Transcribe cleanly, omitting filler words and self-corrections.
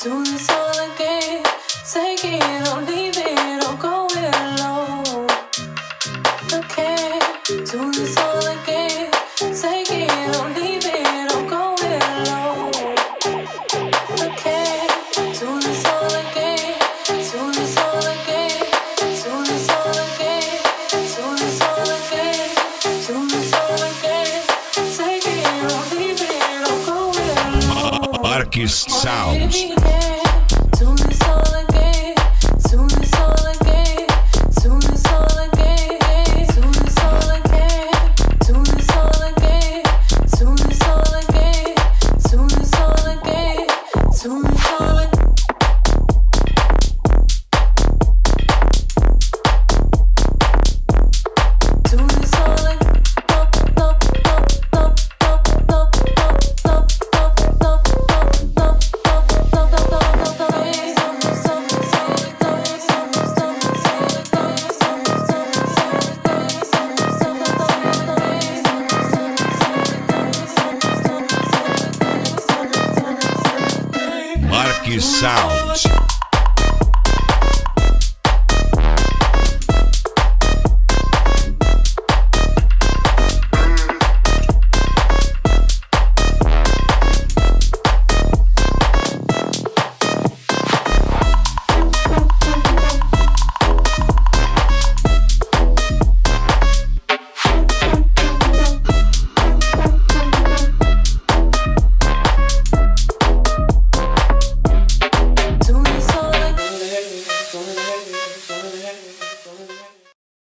Do this all again. Take it or leave it or go it alone. Okay, do this all again. Take it or leave it or go it alone. Okay, do this all again. Do this all again. Do this all again. Do this all again. Do this all again. Take it or leave it or go it alone. Marques Sounds. Marques Sounds.